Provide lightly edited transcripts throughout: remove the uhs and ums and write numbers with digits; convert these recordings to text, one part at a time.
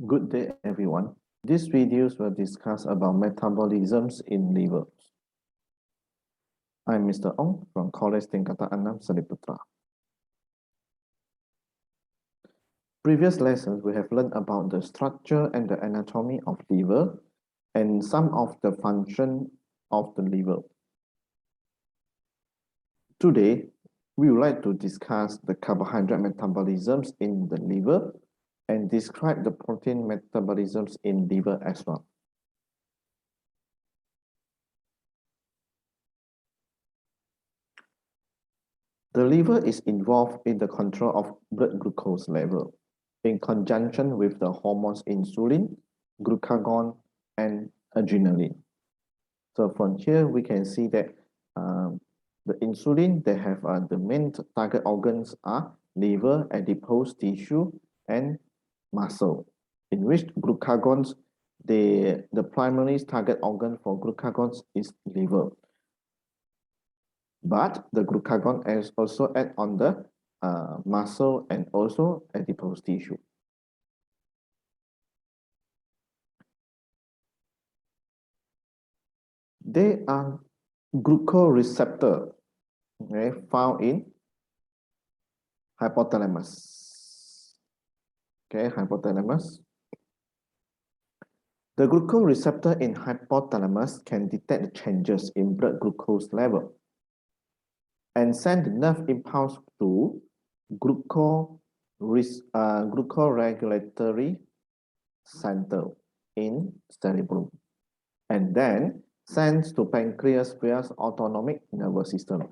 Good day, everyone. These videos will discuss about metabolisms in liver. I'm Mr. Ong from College Tingkatan 6 Seliputra. Previous lessons, we have learned about the structure and the anatomy of liver and some of the function of the liver. Today, we would like to discuss the carbohydrate metabolisms in the liver and describe the protein metabolisms in liver as well. The liver is involved in the control of blood glucose level in conjunction with the hormones insulin, glucagon, and adrenaline. So from here, we can see that the insulin, they have the main target organs are liver, adipose tissue, and muscle, in which glucagons, the primary target organ for glucagons is liver. But the glucagon is also add on the muscle and also adipose tissue. They are glucoreceptor, okay, found in hypothalamus. Okay, hypothalamus. The glucoreceptor in hypothalamus can detect the changes in blood glucose level and send the nerve impulse to glucoregulatory center in cerebrum, and then sends to pancreas via autonomic nervous system.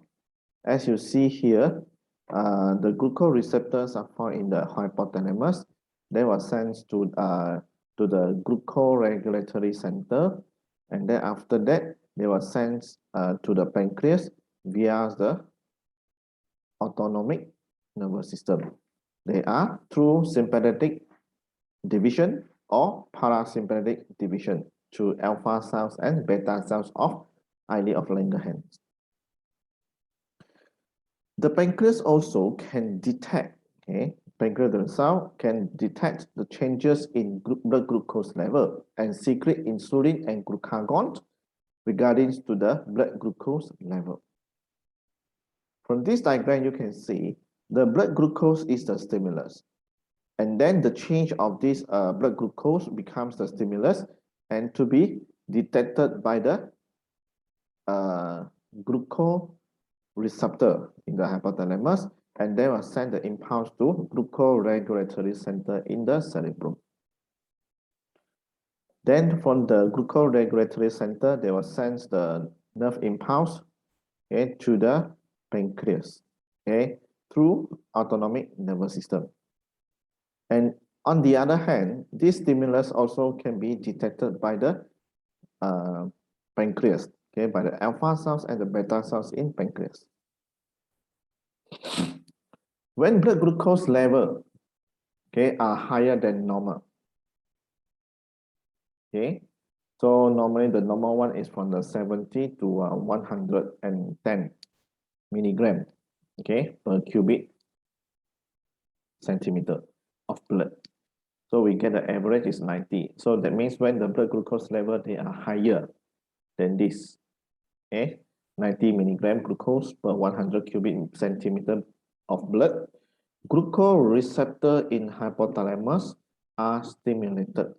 As you see here, the glucoreceptors are found in the hypothalamus. They were sent to the glucoregulatory center, and then after that, they were sent to the pancreas via the autonomic nervous system. They are through sympathetic division or parasympathetic division to alpha cells and beta cells of islet of Langerhans. The pancreas also can detect, okay, pancreatic cell can detect the changes in blood glucose level and secrete insulin and glucagon regarding to the blood glucose level. From this diagram, you can see the blood glucose is the stimulus. And then the change of this blood glucose becomes the stimulus and to be detected by the glucoreceptor in the hypothalamus, and they will send the impulse to glucoregulatory center in the cerebrum. Then from the glucoregulatory center, they will send the nerve impulse, okay, to the pancreas, okay, through autonomic nervous system. And on the other hand, this stimulus also can be detected by the pancreas, okay, by the alpha cells and the beta cells in pancreas. When blood glucose level, okay, are higher than normal, okay, so normally the normal one is from the 70 to 110 milligram, okay, per cubic centimeter of blood. So we get the average is 90. So that means when the blood glucose level, they are higher than this, okay, 90 milligram glucose per 100 cubic centimeter of blood, glucoreceptor in hypothalamus are stimulated,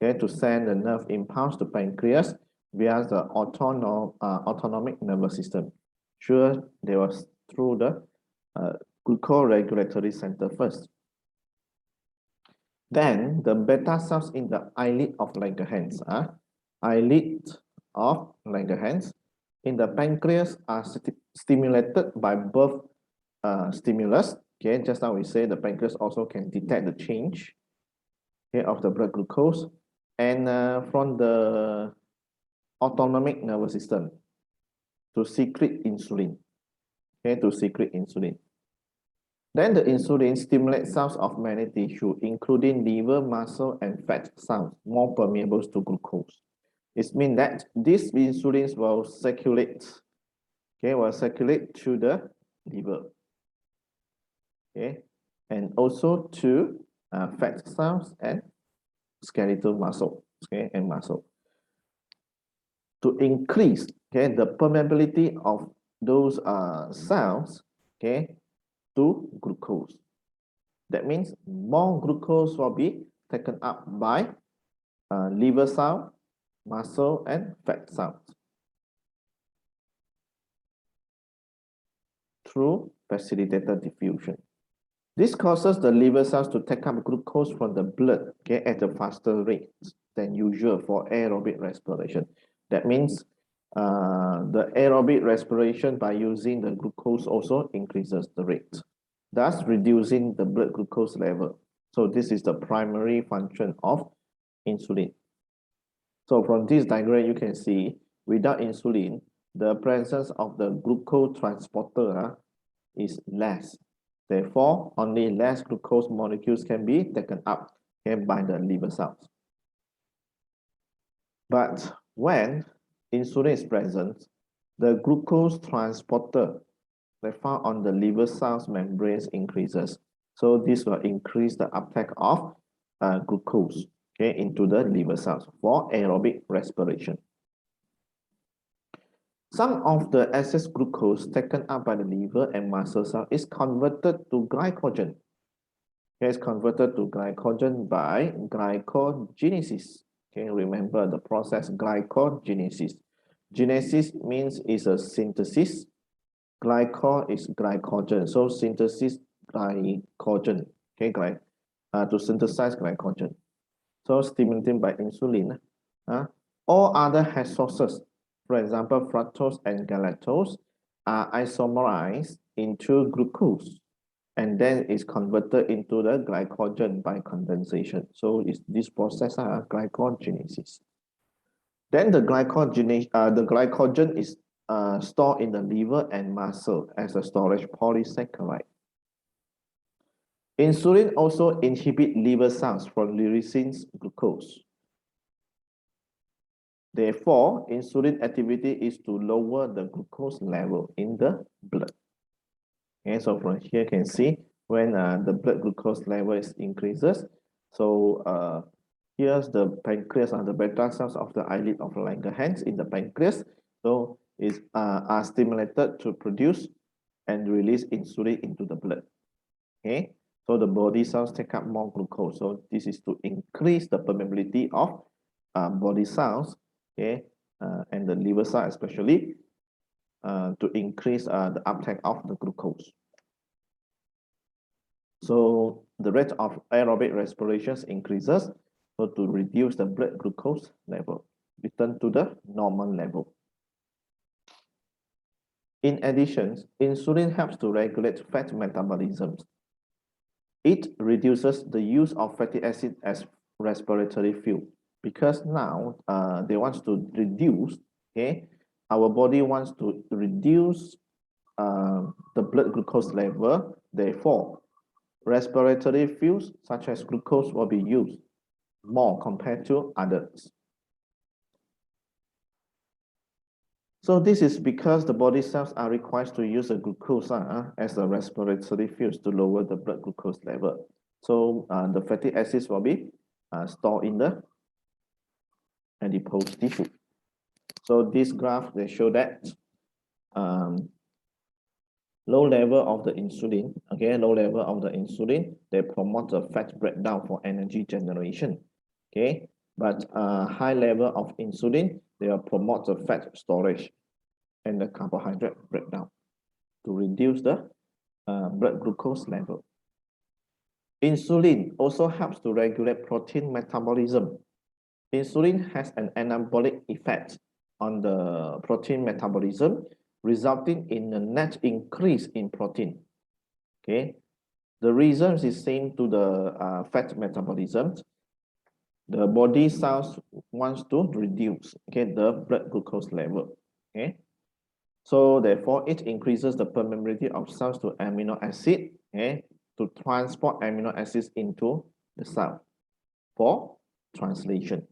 okay, to send the nerve impulse to pancreas via the autonomic nervous system. Sure, they was through the glucoregulatory center first. Then the beta cells in the islet of Langerhans, islet of Langerhans in the pancreas are stimulated by both stimulus. Okay, just now we say the pancreas also can detect the change, okay, of the blood glucose, and from the autonomic nervous system to secrete insulin, okay, to secrete insulin. Then the insulin stimulates cells of many tissue, including liver, muscle, and fat cells, more permeable to glucose. It means that these insulins will circulate, okay, will circulate to the liver, okay, and also to fat cells and skeletal muscle, okay, and muscle. To increase, okay, the permeability of those cells, okay, to glucose. That means more glucose will be taken up by liver cell, muscle, and fat cells through facilitated diffusion. This causes the liver cells to take up glucose from the blood, okay, at a faster rate than usual for aerobic respiration. That means the aerobic respiration by using the glucose also increases the rate, thus reducing the blood glucose level. So this is the primary function of insulin. So from this diagram, you can see without insulin, the presence of the glucose transporter is less. Therefore, only less glucose molecules can be taken up by the liver cells. But when insulin is present, the glucose transporter found on the liver cells membranes increases. So this will increase the uptake of glucose, okay, into the liver cells for aerobic respiration. Some of the excess glucose taken up by the liver and muscle cell is converted to glycogen. Okay, it's converted to glycogen by glycogenesis. Okay, remember the process glycogenesis. Genesis means is a synthesis. Glycol is glycogen. So synthesis glycogen. Okay, to synthesize glycogen. So stimulated by insulin. All other head sources, for example, fructose and galactose, are isomerized into glucose and then is converted into the glycogen by condensation. So it's this process glycogenesis. Then the glycogen is stored in the liver and muscle as a storage polysaccharide. Insulin also inhibits liver cells from releasing glucose. Therefore, insulin activity is to lower the glucose level in the blood. Okay, so from here you can see when the blood glucose level is increases. So here's the pancreas and the beta cells of the eyelid of Langerhans in the pancreas. So is are stimulated to produce and release insulin into the blood. Okay, so the body cells take up more glucose. So this is to increase the permeability of body cells, okay, and the liver cell especially, to increase the uptake of the glucose. So the rate of aerobic respirations increases, so to reduce the blood glucose level, return to the normal level. In addition, insulin helps to regulate fat metabolism. It reduces the use of fatty acid as respiratory fuel because now they want to reduce, okay, our body wants to reduce the blood glucose level. Therefore, respiratory fuels such as glucose will be used more compared to others. So this is because the body cells are required to use the glucose as a respiratory fuels to lower the blood glucose level. So the fatty acids will be stored in the adipose tissue. So this graph, they show that low level of the insulin, okay, low level of the insulin, they promote the fat breakdown for energy generation, okay, but high level of insulin, they will promote the fat storage and the carbohydrate breakdown to reduce the blood glucose level. Insulin also helps to regulate protein metabolism. Insulin has an anabolic effect on the protein metabolism, resulting in a net increase in protein. Okay, the reason is same to the fat metabolism. The body cells wants to reduce, okay, the blood glucose level. Okay, so therefore it increases the permeability of cells to amino acid, okay, to transport amino acids into the cell for translation.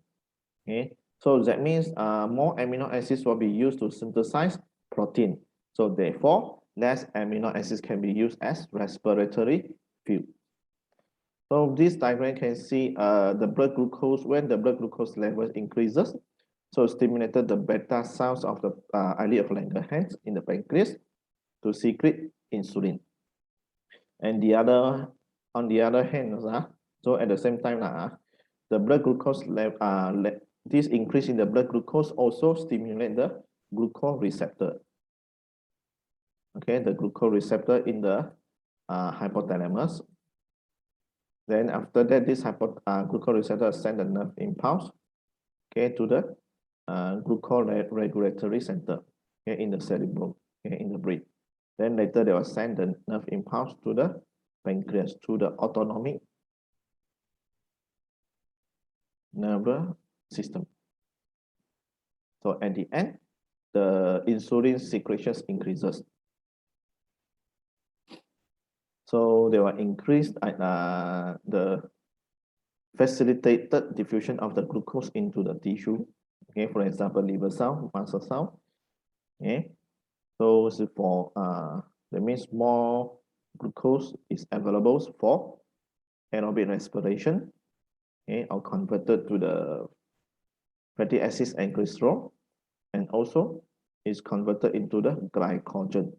Okay, so that means more amino acids will be used to synthesize protein. So therefore, less amino acids can be used as respiratory fuel. So this diagram can see the blood glucose, when the blood glucose level increases, so stimulated the beta cells of the islet of Langerhans in the pancreas to secrete insulin. And on the other hand, so at the same time, the blood glucose level, this increase in the blood glucose also stimulate the glucose receptor. Okay, the glucose receptor in the hypothalamus. Then after that, this glucose receptor send a nerve impulse, okay, to the glucose regulatory center, okay, in the cerebrum, okay, in the brain. Then later they will send the nerve impulse to the pancreas, to the autonomic nervous system. So at the end, the insulin secretions increases. So they will increase the facilitated diffusion of the glucose into the tissue. Okay, for example, liver cell, muscle cell. Okay, so for that means more glucose is available for aerobic respiration, okay, or converted to the fatty acids and cholesterol, and also is converted into the glycogen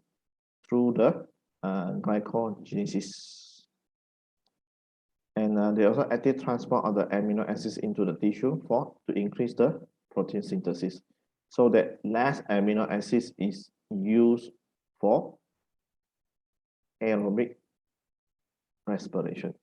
through the glycogenesis. And they also active transport of the amino acids into the tissue to increase the protein synthesis, so that less amino acids is used for aerobic respiration.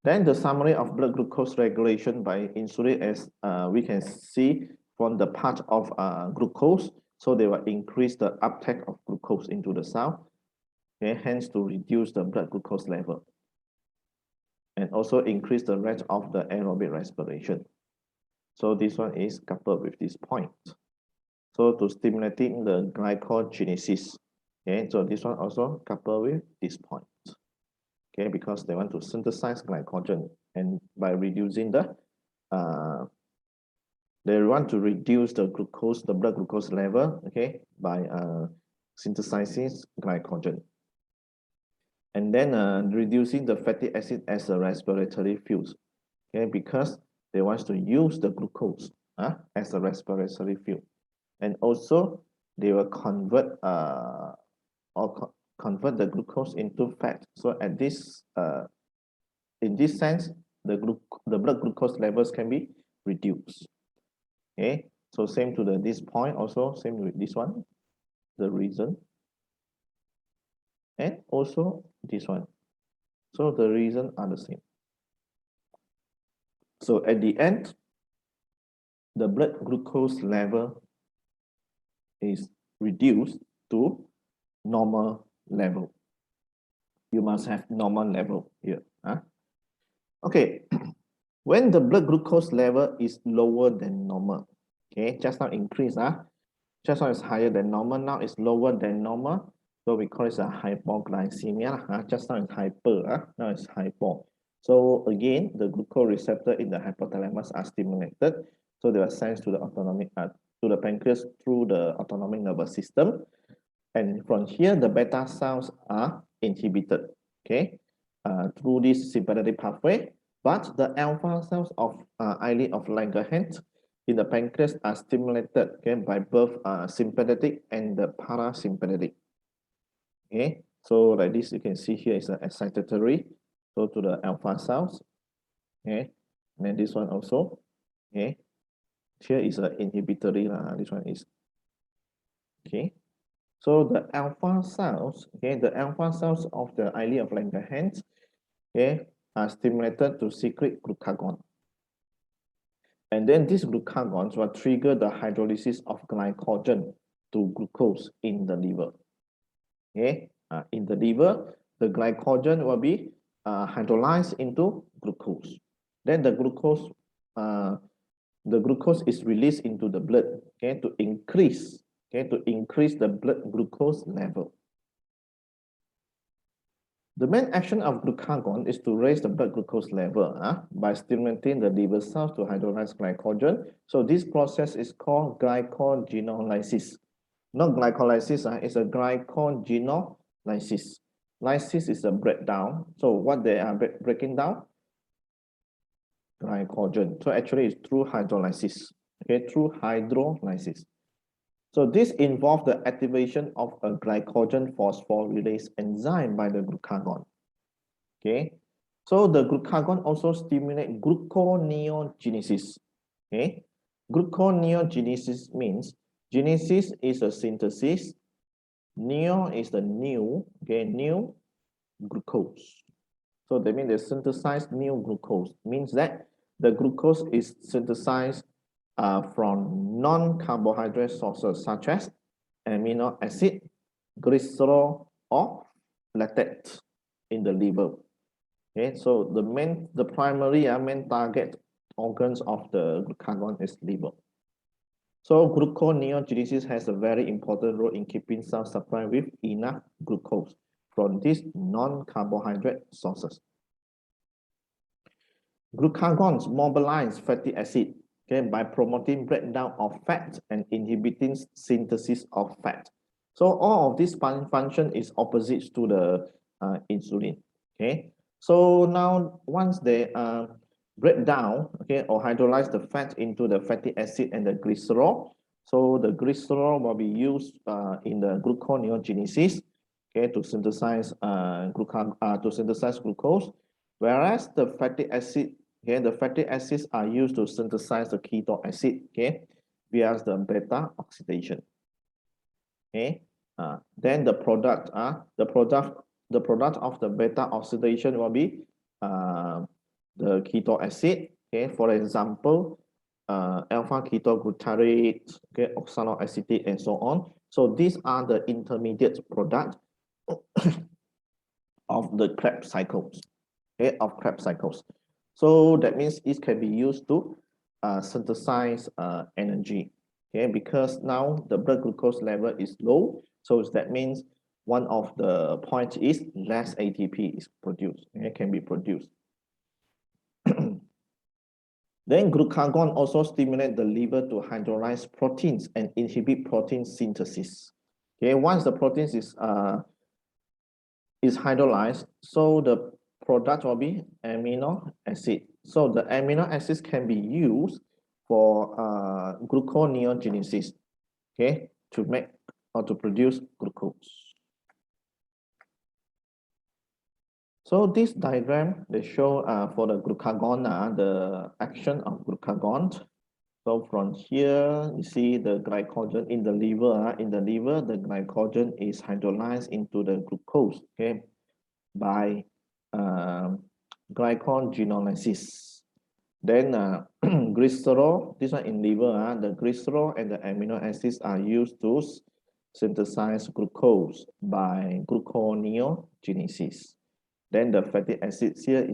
Then the summary of blood glucose regulation by insulin, as we can see from the part of glucose, so they will increase the uptake of glucose into the cell, okay, hence to reduce the blood glucose level, and also increase the rate of the aerobic respiration. So this one is coupled with this point. So to stimulating the glycogenesis, okay, so this one also coupled with this point. Okay, because they want to synthesize glycogen, and by reducing the they want to reduce the glucose, the blood glucose level, okay, by synthesizing glycogen. And then reducing the fatty acid as a respiratory fuel, okay, because they want to use the glucose as a respiratory fuel. And also they will convert convert the glucose into fat. So at this in this sense, the blood glucose levels can be reduced. Okay, so same to this point, also same with this one, the reason, and also this one. So the reason are the same. So at the end, the blood glucose level is reduced to normal level. You must have normal level here. Okay, when the blood glucose level is lower than normal, okay, just now increase, just now is higher than normal, now it's lower than normal, so we call it a hypoglycemia. Just now it's hyper, now it's hypo. So again, the glucose receptor in the hypothalamus are stimulated, so they are sent to the autonomic to the pancreas through the autonomic nervous system, and from here the beta cells are inhibited, okay, through this sympathetic pathway. But the alpha cells of islet of Langerhans in the pancreas are stimulated, okay, by both sympathetic and the parasympathetic. Okay, so like this, you can see here is an excitatory, so to the alpha cells. Okay, and then this one also. Okay, here is an inhibitory. This one is okay. So the alpha cells, okay, the alpha cells of the islet of Langerhans, okay, are stimulated to secrete glucagon. And then these glucagons will trigger the hydrolysis of glycogen to glucose in the liver. Okay, in the liver, the glycogen will be hydrolyzed into glucose. Then the glucose is released into the blood, okay, to increase the blood glucose level. The main action of glucagon is to raise the blood glucose level by stimulating the liver cells to hydrolyze glycogen. So this process is called glycogenolysis. Not glycolysis, it's a glycogenolysis. Lysis is a breakdown. So what they are breaking down? Glycogen. So actually it's through hydrolysis. Okay, through hydrolysis. So this involves the activation of a glycogen phosphorylase enzyme by the glucagon. Okay, so the glucagon also stimulates gluconeogenesis. Okay, gluconeogenesis means genesis is a synthesis, neo is the new, okay, new glucose. So that means they synthesize new glucose, means that the glucose is synthesized from non-carbohydrate sources such as amino acid, glycerol, or lactate in the liver. Okay, so the primary main target organs of the glucagon is liver. So gluconeogenesis has a very important role in keeping cells supplied with enough glucose from these non-carbohydrate sources. Glucagons mobilize fatty acid, okay, by promoting breakdown of fat and inhibiting synthesis of fat. So all of this function is opposite to the insulin. Okay, so now once they break down, okay, or hydrolyze the fat into the fatty acid and the glycerol, so the glycerol will be used in the gluconeogenesis, okay, to synthesize glucose, whereas the fatty acid, okay, the fatty acids are used to synthesize the keto acid, okay, via the beta oxidation. Okay, then the product of the beta oxidation will be the keto acid. Okay, for example, alpha ketoglutarate, okay, oxaloacetate, and so on. So these are the intermediate products of the Krebs cycles. Okay, of Krebs cycles. So that means it can be used to synthesize energy. Okay, because now the blood glucose level is low, so that means one of the points is less ATP is produced. It can be produced. Then glucagon also stimulates the liver to hydrolyze proteins and inhibit protein synthesis. Okay, once the proteins is hydrolyzed, so the product will be amino acid. So the amino acids can be used for gluconeogenesis, okay, to make or to produce glucose. So this diagram, they show for the glucagon, the action of glucagon. So from here, you see the glycogen in the liver. In the liver, the glycogen is hydrolyzed into the glucose, okay, by glycogenolysis. Then glycerol, this one in liver, the glycerol and the amino acids are used to synthesize glucose by gluconeogenesis. Then the fatty acids here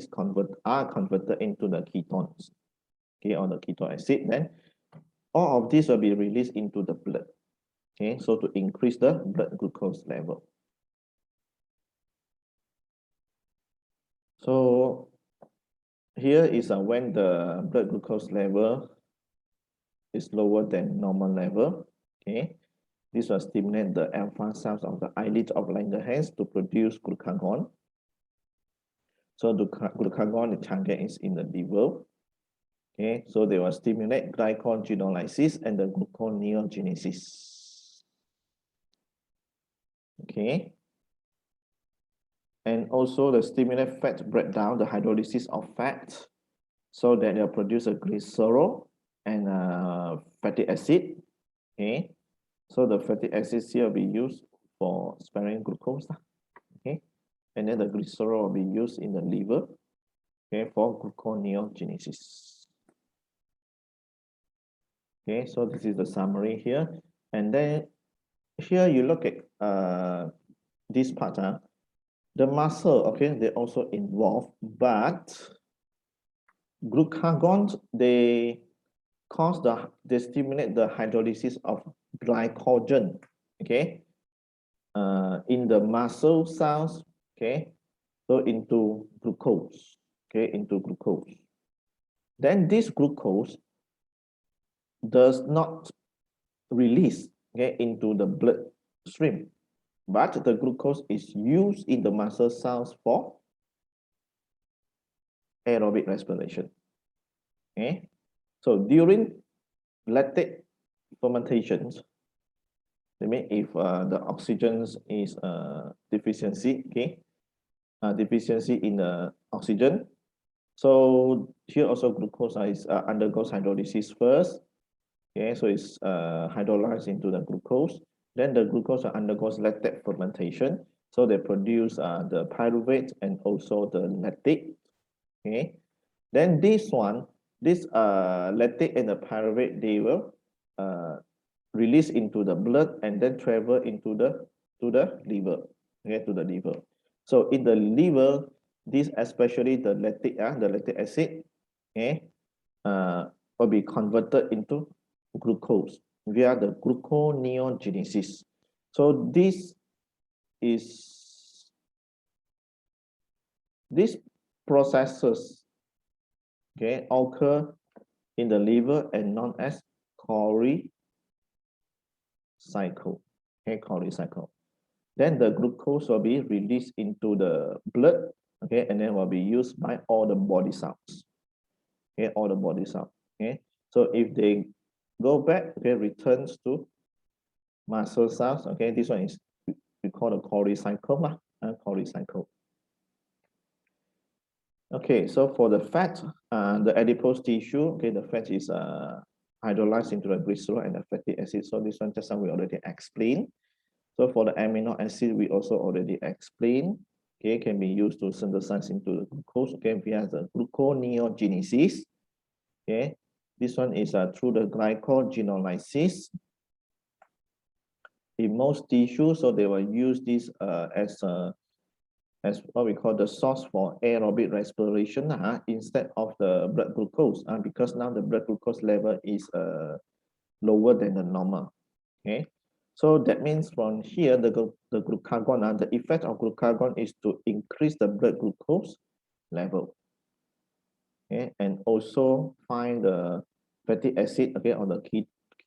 are converted into the ketones, okay, or the keto acid. Then all of this will be released into the blood, okay, so to increase the blood glucose level. So here is when the blood glucose level is lower than normal level, okay. This will stimulate the alpha cells of the eyelid of Langerhans to produce glucagon. So the glucagon, the target is in the liver. Okay, so they will stimulate glycogenolysis and the gluconeogenesis. Okay. And also the stimulate fat breakdown, the hydrolysis of fat, so that they'll produce a glycerol and fatty acid. Okay. So the fatty acids here will be used for sparing glucose. Okay. And then the glycerol will be used in the liver, okay, for gluconeogenesis. Okay, so this is the summary here. And then here you look at this part, the muscle, okay, they also involved, but glucagons, they stimulate the hydrolysis of glycogen, okay, in the muscle cells, okay, so into glucose, okay, into glucose. Then this glucose does not release, okay, into the bloodstream. but the glucose is used in the muscle cells for aerobic respiration. Okay, so during lactate fermentations, I mean if the oxygen is deficiency, okay, deficiency in the oxygen. So here also glucose is undergoes hydrolysis first. Okay, so it's hydrolyzed into the glucose. Then the glucose undergoes lactate fermentation. So they produce the pyruvate and also the lactate. Okay, then this lactate and the pyruvate, they will release into the blood and then travel into the liver. Okay, to the liver. So in the liver, this especially the lactic acid, okay, will be converted into glucose via the gluconeogenesis. So these processes, okay, occur in the liver and known as Calorie Cycle. Okay, Calorie Cycle. Then the glucose will be released into the blood, okay, and then will be used by all the body cells. Okay, all the body cells. Okay, so if they go back, okay, returns to muscle cells. Okay, this one is we call the Calorie cycle, Calorie cycle. Okay, so for the fat, the adipose tissue, okay, the fat is hydrolyzed into the glycerol and the fatty acid. So this one just we already explained. So for the amino acid, we also already explained. Okay, can be used to synthesize into the glucose. Okay, via the gluconeogenesis. Okay, this one is through the glycogenolysis. In most tissues, so they will use this as what we call the source for aerobic respiration instead of the blood glucose because now the blood glucose level is lower than the normal. Okay, so that means from here the glucagon, the effect of glucagon is to increase the blood glucose level. Okay, and also find the fatty acid, okay, on the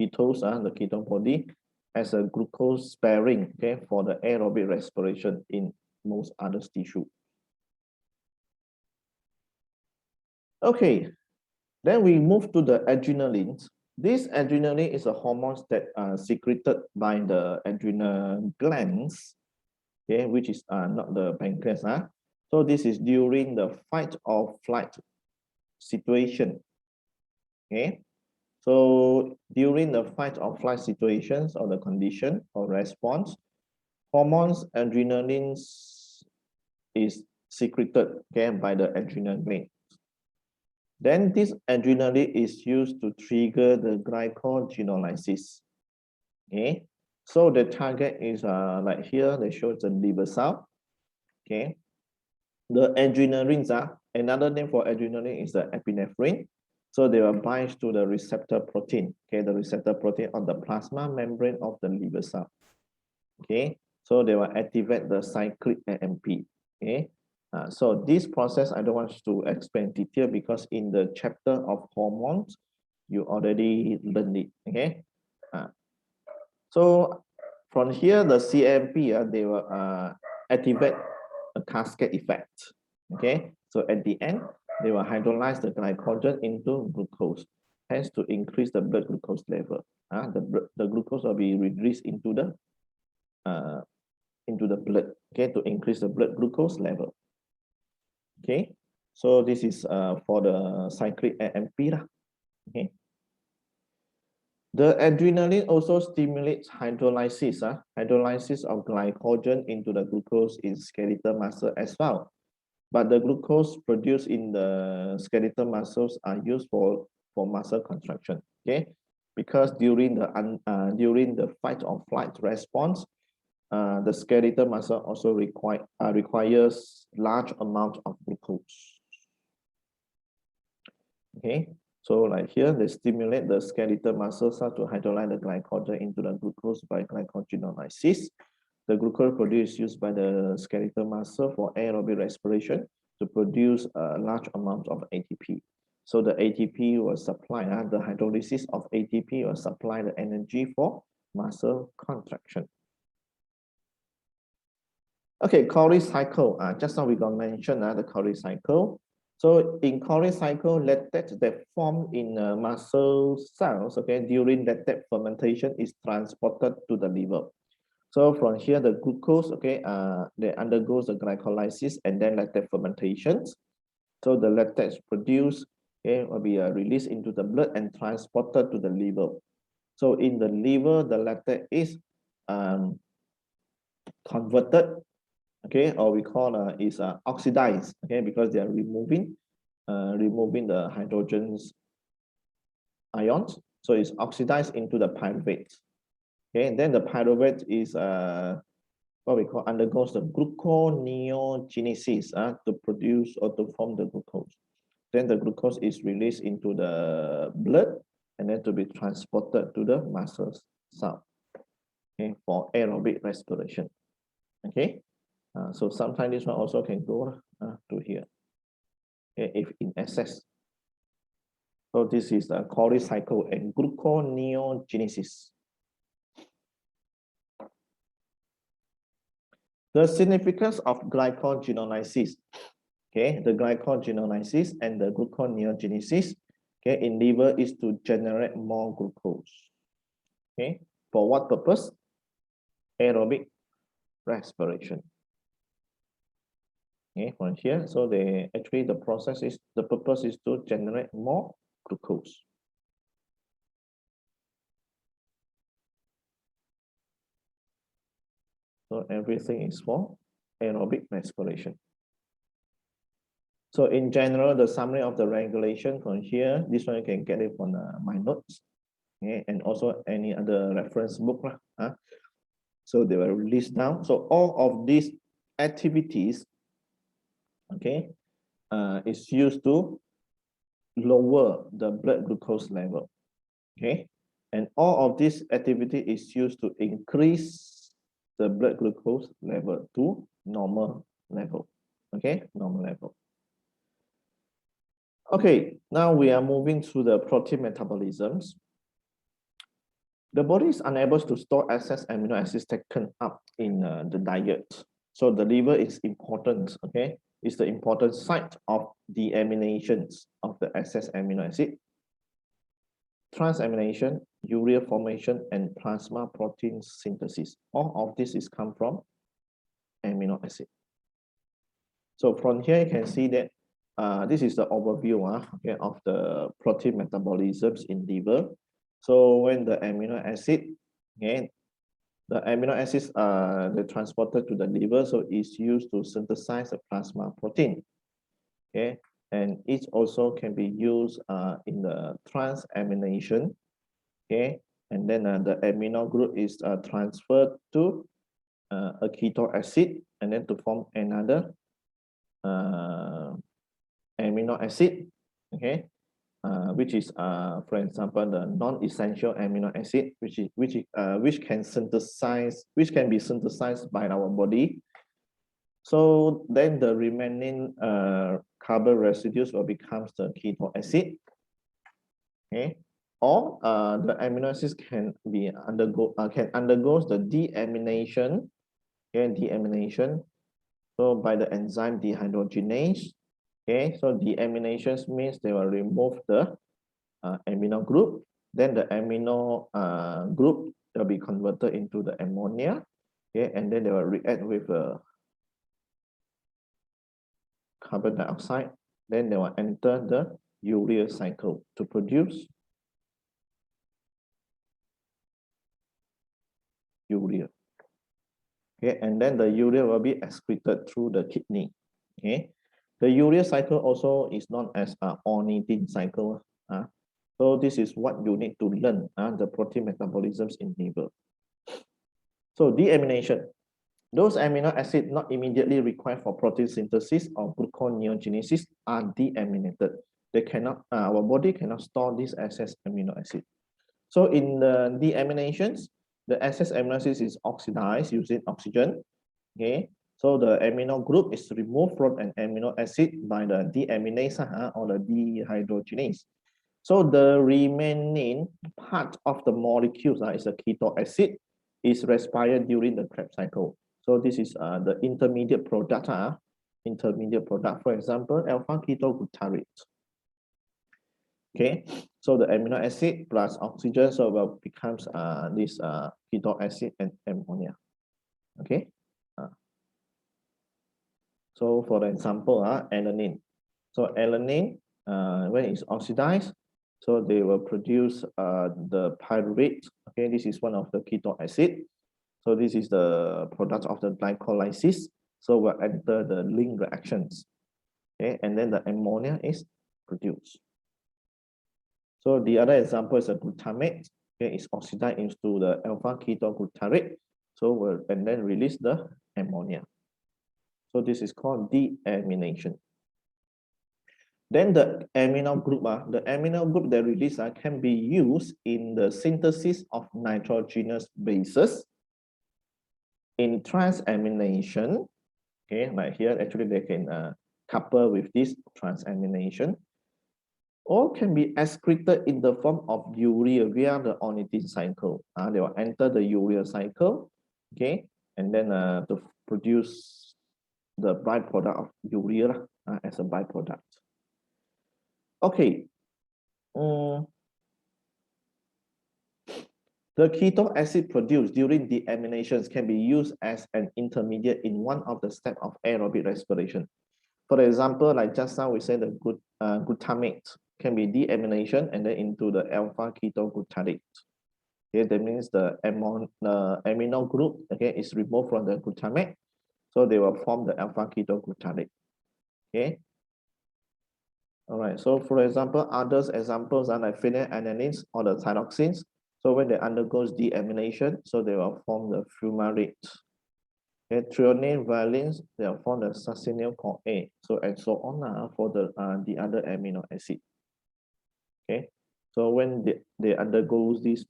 ketose, the ketone body, as a glucose sparing, okay, for the aerobic respiration in most other tissue. Okay, then we move to the adrenaline. This adrenaline is a hormone that are secreted by the adrenal glands, okay, which is not the pancreas. So this is during the fight or flight situation. Okay, so during the fight or flight situations or the condition or response, hormones adrenaline is secreted, okay, by the adrenal gland. Then this adrenaline is used to trigger the glycogenolysis. Okay, so the target is like here they show the liver cell. Okay, the adrenalines another name for adrenaline is the epinephrine. So they will bind to the receptor protein. Okay, the receptor protein on the plasma membrane of the liver cell. Okay, so they will activate the cyclic AMP. Okay, so this process I don't want to explain detail because in the chapter of hormones you already learned it. Okay, so from here the CMP they will activate a cascade effect. Okay, so at the end they will hydrolyze the glycogen into glucose, hence to increase the blood glucose level. The glucose will be released into the blood, okay, to increase the blood glucose level. Okay, so this is for the cyclic AMP lah. Okay, the adrenaline also stimulates hydrolysis, hydrolysis of glycogen into the glucose in skeletal muscle as well. But the glucose produced in the skeletal muscles are used for muscle contraction. Okay, because during the fight or flight response, the skeletal muscle also requires large amount of glucose. Okay, so like here, they stimulate the skeletal muscles to hydrolyze the glycogen into the glucose by glycogenolysis. The glucose produced used by the skeletal muscle for aerobic respiration to produce a large amount of ATP. So the ATP will supply, the hydrolysis of ATP will supply the energy for muscle contraction. Okay, Calorie cycle. Just now we got mentioned the Calorie cycle. So in Calorie cycle, lactate that form in muscle cells, okay, during lactate fermentation is transported to the liver. So from here, the glucose, okay, they undergoes the glycolysis and then lactate fermentations. So the lactate produced, okay, will be released into the blood and transported to the liver. So in the liver, the lactate is converted, okay, or we call is oxidized, okay, because they are removing the hydrogen's ions. So it's oxidized into the pyruvate. Okay, and then the pyruvate is what we call undergoes the gluconeogenesis to produce or to form the glucose. Then the glucose is released into the blood and then to be transported to the muscle cell, okay, for aerobic respiration. Okay, so sometimes this one also can go to here, okay, if in excess. So this is the Calorie cycle and gluconeogenesis. The significance of glycogenolysis, okay, the glycogenolysis and the gluconeogenesis, okay, in liver is to generate more glucose. Okay, for what purpose? Aerobic respiration. Okay, from here, so they actually the purpose is to generate more glucose. So everything is for aerobic respiration. So in general, the summary of the regulation from here, this one you can get it from my notes, okay, and also any other reference book. So they were released down. So all of these activities, okay, is used to lower the blood glucose level, okay, and all of this activity is used to increase the blood glucose level to normal level, okay, normal level. Okay, now we are moving to the protein metabolisms. The body is unable to store excess amino acids taken up in the diet. So the liver is important, okay? It's the important site of deaminations of the excess amino acid. Transamination, urea formation, and plasma protein synthesis. All of this is come from amino acid. So from here, you can see that this is the overview okay, of the protein metabolisms in liver. So when the amino acid, okay, the amino acids they're transported to the liver, so it's used to synthesize the plasma protein. Okay, and it also can be used in the transamination. Okay, and then the amino group is transferred to a keto acid, and then to form another amino acid, okay, which is for example the non-essential amino acid, which can be synthesized by our body. So then the remaining carbon residues will becomes the keto acid, okay, or the amino acids can undergo the deamination, okay, deamination. So by the enzyme dehydrogenase. Okay, so deaminations means they will remove the amino group. Then the amino group will be converted into the ammonia. Okay, and then they will react with carbon dioxide. Then they will enter the urea cycle to produce urea. Okay, and then the urea will be excreted through the kidney. Okay, the urea cycle also is known as ornithine cycle. So this is what you need to learn, the protein metabolisms in liver. So deamination, those amino acids not immediately required for protein synthesis or gluconeogenesis are deaminated. They cannot, our body cannot store this excess amino acid. So in the deaminations, the excess amino acid is oxidized using oxygen. Okay, so the amino group is removed from an amino acid by the deaminase or the dehydrogenase. So the remaining part of the molecules is a keto acid is respired during the Krebs cycle. So this is the intermediate product. Intermediate product, for example, alpha ketoglutarate. Okay, so the amino acid plus oxygen, so well becomes this keto acid and ammonia. Okay, so for example, alanine. So alanine, when it's oxidized, so they will produce the pyruvate. Okay, this is one of the keto acid. So this is the product of the glycolysis. So will enter the link reactions. Okay, and then the ammonia is produced. So the other example is a glutamate. Okay, it's oxidized into the alpha ketoglutarate. So will and then release the ammonia. So this is called deamination. Then the amino group, the amino group that release can be used in the synthesis of nitrogenous bases in transamination. Okay, like here actually they can couple with this transamination, or can be excreted in the form of urea via the ornithine cycle. They will enter the urea cycle, okay, and then to produce the byproduct of urea as a byproduct. Okay. The keto acid produced during deaminations can be used as an intermediate in one of the steps of aerobic respiration. For example, like just now we said the glutamate can be deamination and then into the alpha ketoglutarate. Okay, that means the amino group, okay, is removed from the glutamate, so they will form the alpha ketoglutarate. Okay. All right. So for example, others examples are like phenylalanines or the thyroxines. So when they undergoes deamination, so they will form the fumarate. Okay, threonine, valine, they will form the succinyl-CoA. So and so on for the other amino acid. Okay, so when they undergoes these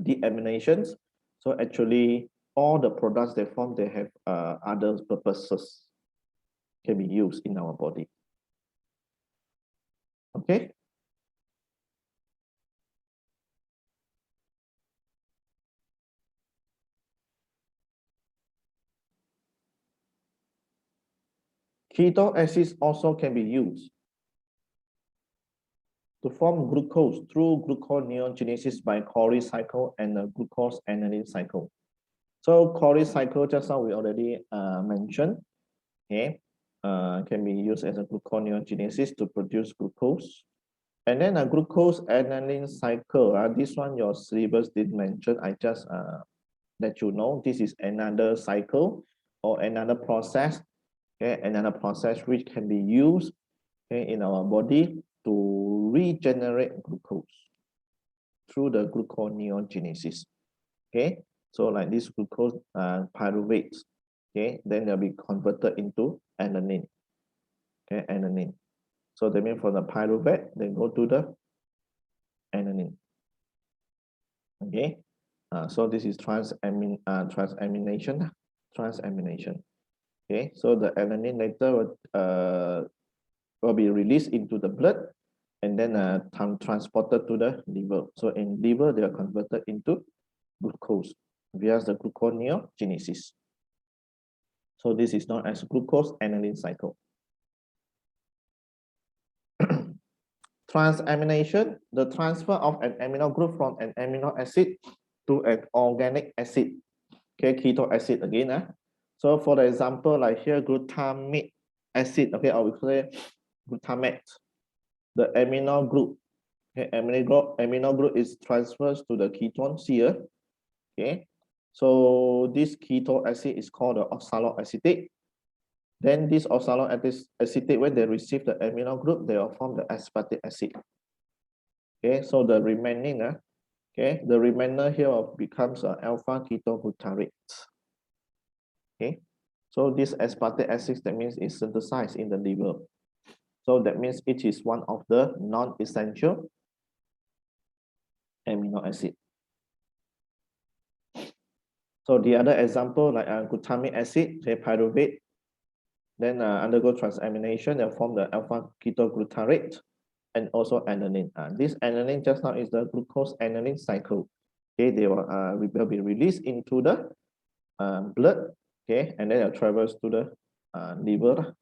deaminations, so actually all the products they form, they have other purposes can be used in our body. Okay. Keto acids also can be used to form glucose through gluconeogenesis by Calorie cycle and the glucose aniline cycle. So Calorie cycle, just now we already mentioned, okay, can be used as a gluconeogenesis to produce glucose. And then a glucose aniline cycle, this one your syllabus did mention, I just let you know, this is another cycle or another process, okay, another process which can be used, okay, in our body to regenerate glucose through the gluconeogenesis. Okay, so like this glucose pyruvate, okay, then they'll be converted into alanine. Okay, alanine. So that means from the pyruvate, then go to the alanine. Okay, so this is transamination. Transamination. Okay, so the alanine later will be released into the blood and then transported to the liver. So in liver, they are converted into glucose via the gluconeogenesis. So this is known as glucose aniline cycle. Transamination, the transfer of an amino group from an amino acid to an organic acid. Okay, keto acid again. So for the example, like here, glutamic acid, okay, or we call it glutamate. The amino group, okay, amino group is transferred to the ketones here. Okay, so this keto acid is called the oxaloacetate. Then this oxaloacetate, when they receive the amino group, they will form the aspartic acid. Okay, so the remaining, okay, the remainder here becomes alpha ketoglutarate. Okay, so this aspartic acid, that means it's synthesized in the liver. So that means it is one of the non-essential amino acid. So the other example, like glutamic acid, say pyruvate, then undergo transamination and form the alpha ketoglutarate and also alanine. This alanine just now is the glucose aniline cycle. Okay, they will be released into the blood, okay, and then it travels to the liver.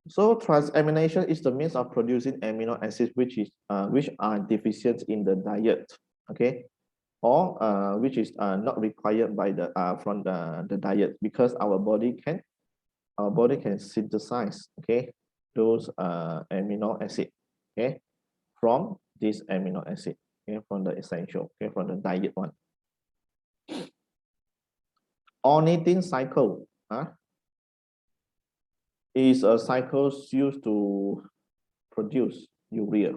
So transamination is the means of producing amino acids which are deficient in the diet, okay, or which is not required by the from the diet, because our body can synthesize, okay, those amino acid, okay, from this amino acid, okay, from the essential, okay, from the diet one. Ornithine cycle is a cycle used to produce urea.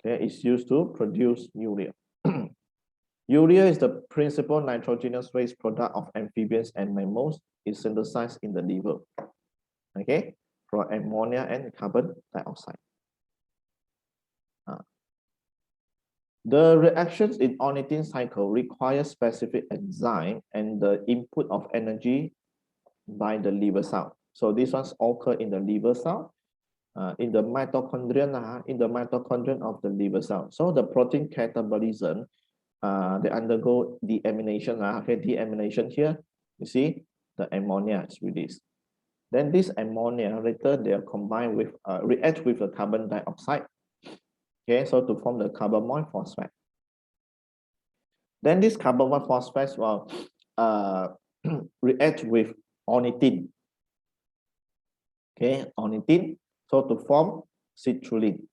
Okay, it's used to produce urea. Urea is the principal nitrogenous waste product of amphibians and mammals. It's synthesized in the liver, okay, from ammonia and carbon dioxide. The reactions in ornithine cycle require specific enzyme and the input of energy by the liver cell. So these ones occur in the liver cell, in the mitochondrion of the liver cell. So the protein catabolism, they undergo deamination. Okay, deamination here, you see the ammonia is released. Then this ammonia later they are combined with react with the carbon dioxide. Okay, so to form the carbamoyl phosphate. Then this carbamoyl phosphates will react with ornithine. Okay, ornithine, so to form citrulline.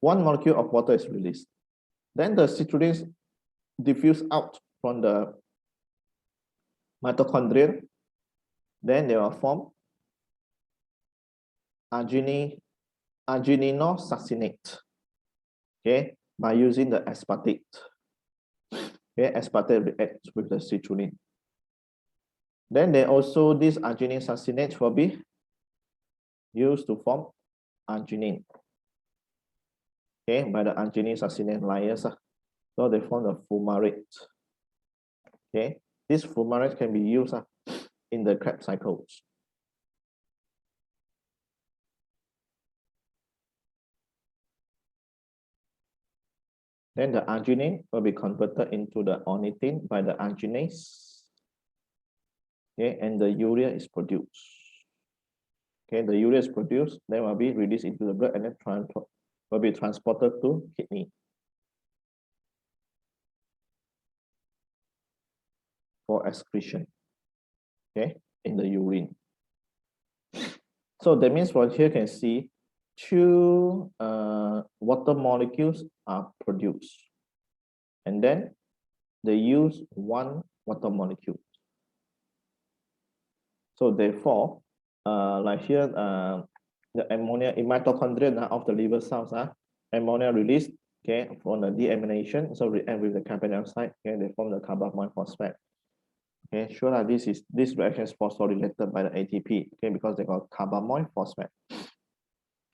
One molecule of water is released. Then the citrulline diffuse out from the mitochondria. Then they will form argininosuccinate, okay, by using the aspartate. Okay, aspartate reacts with the citrulline. Then they also, this argininosuccinate will be used to form arginine. Okay, by the argininosuccinate layers. So they form the fumarate. Okay, this fumarate can be used in the Krebs cycles. Then the arginine will be converted into the ornithine by the arginase. Okay, and the urea is produced. Okay, the urea is produced, then will be released into the blood and then will be transported to kidney for excretion. Okay, in the urine. So that means from here you can see two water molecules are produced, and then they use one water molecule. So therefore, like here, the ammonia in mitochondria of the liver cells, ammonia released, okay, from the deamination, so react with the carbon dioxide, okay, they form the carbamoyl phosphate. Okay, sure that this reaction is phosphorylated by the ATP, okay, because they got carbamoyl phosphate.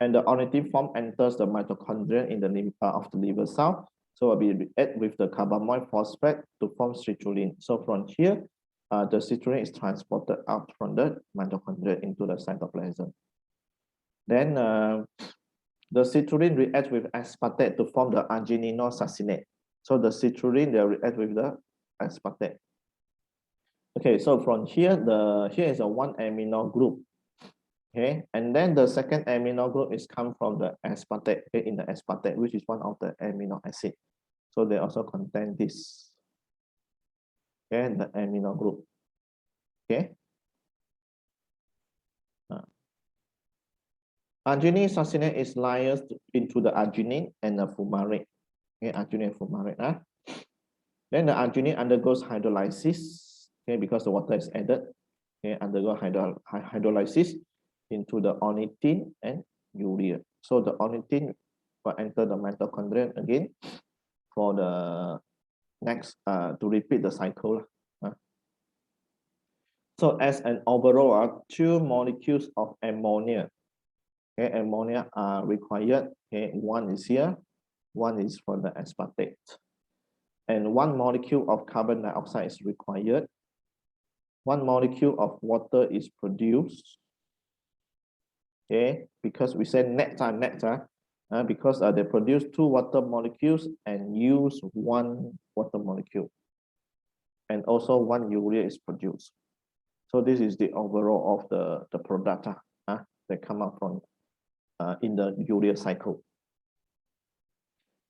And the ornithine form enters the mitochondria in the of the liver cell, so will be react with the carbamoyl phosphate to form citrulline. So from here, the citrulline is transported out from the mitochondria into the cytoplasm. Then the citrulline reacts with aspartate to form the argininosuccinate. So the citrulline they react with the aspartate. Okay, so from here, here is a one amino group. Okay, and then the second amino group is come from the aspartate, okay, in the aspartate, which is one of the amino acid. So they also contain this. Okay, the amino group. Okay. Arginine succinate is layers into the arginine and the fumarate. Okay, arginine and fumarate. Then the arginine undergoes hydrolysis. Okay, because the water is added. Okay, undergo hydrolysis into the ornithine and urea. So the ornithine will enter the mitochondria again for the next to repeat the cycle. So as an overall, two molecules of ammonia, okay, ammonia are required. Okay, one is here, one is for the aspartate, and one molecule of carbon dioxide is required. One molecule of water is produced. Okay, because we said nectar, because they produce 2 water molecules and use 1 water molecule. And also 1 urea is produced. So this is the overall of the product that come out from in the urea cycle.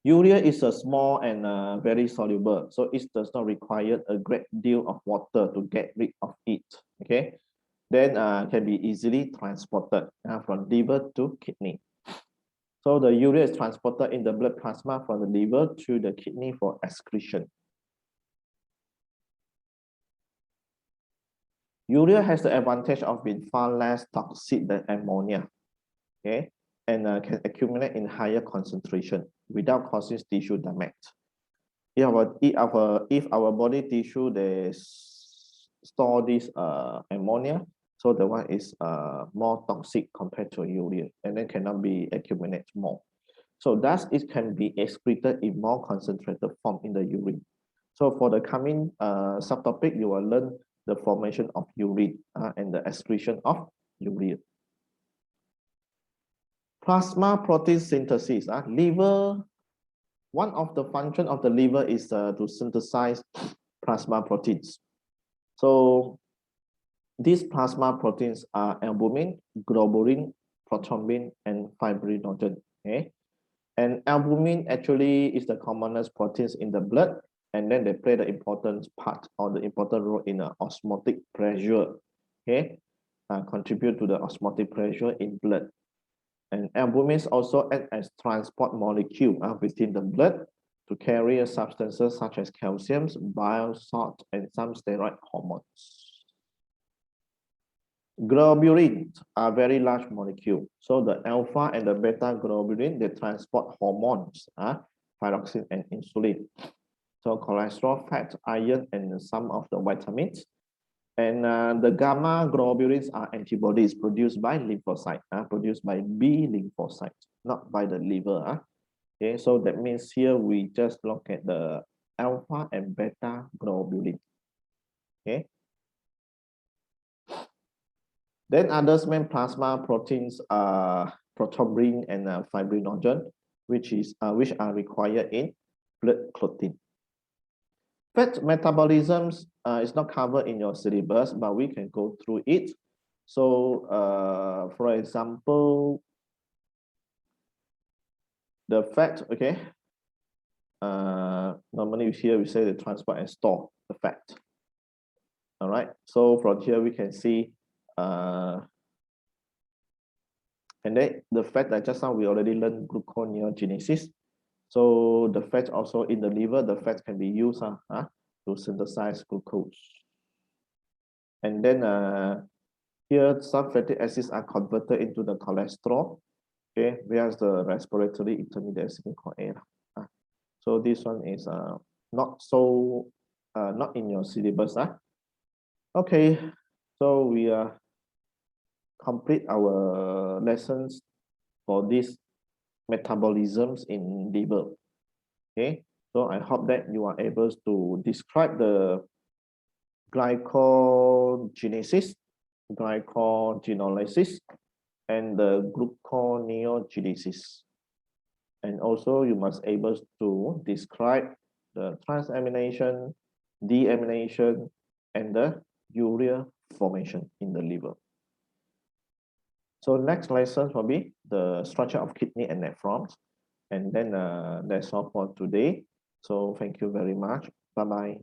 Urea is a small and very soluble, so it does not require a great deal of water to get rid of it. Okay, then can be easily transported from liver to kidney. So the urea is transported in the blood plasma from the liver to the kidney for excretion. Urea has the advantage of being far less toxic than ammonia, okay, and can accumulate in higher concentration without causing tissue damage. If our body tissue they store this ammonia, so the one is more toxic compared to urea, and then cannot be accumulated more. So thus it can be excreted in more concentrated form in the urine. So for the coming subtopic, you will learn the formation of urine and the excretion of urea. Plasma protein synthesis. Liver, one of the function of the liver is to synthesize plasma proteins. So these plasma proteins are albumin, globulin, prothrombin, and fibrinogen. Okay, and albumin actually is the commonest proteins in the blood, and then they play the important part or the important role in osmotic pressure. Okay, contribute to the osmotic pressure in blood. And albumin also act as transport molecule within the blood to carry substances such as calcium, bile, salt, and some steroid hormones. Globulins are very large molecule. So the alpha and the beta globulin, they transport hormones, thyroxine and insulin. So cholesterol, fat, iron, and some of the vitamins. And the gamma globulins are antibodies produced by lymphocyte, produced by B lymphocyte, not by the liver. Okay, so that means here we just look at the alpha and beta globulin. Okay. Then others main plasma proteins are prothrombin and fibrinogen, which are required in blood clotting. Fat metabolism is not covered in your syllabus, but we can go through it. So, for example, the fat, okay. Normally here we say the transport and store the fat. All right. So from here we can see, and then the fat that just now we already learned gluconeogenesis. So the fat also in the liver, the fat can be used to synthesize glucose. And then here some fatty acids are converted into the cholesterol, okay, whereas the respiratory intermediate is called air. So this one is not in your syllabus. Okay, so we complete our lessons for these metabolisms in liver. Okay, so I hope that you are able to describe the glycogenesis, glycogenolysis, and the gluconeogenesis. And also you must able to describe the transamination, deamination, and the urea formation in the liver. So next lesson will be the structure of kidney and nephrons. And then that's all for today. So thank you very much. Bye-bye.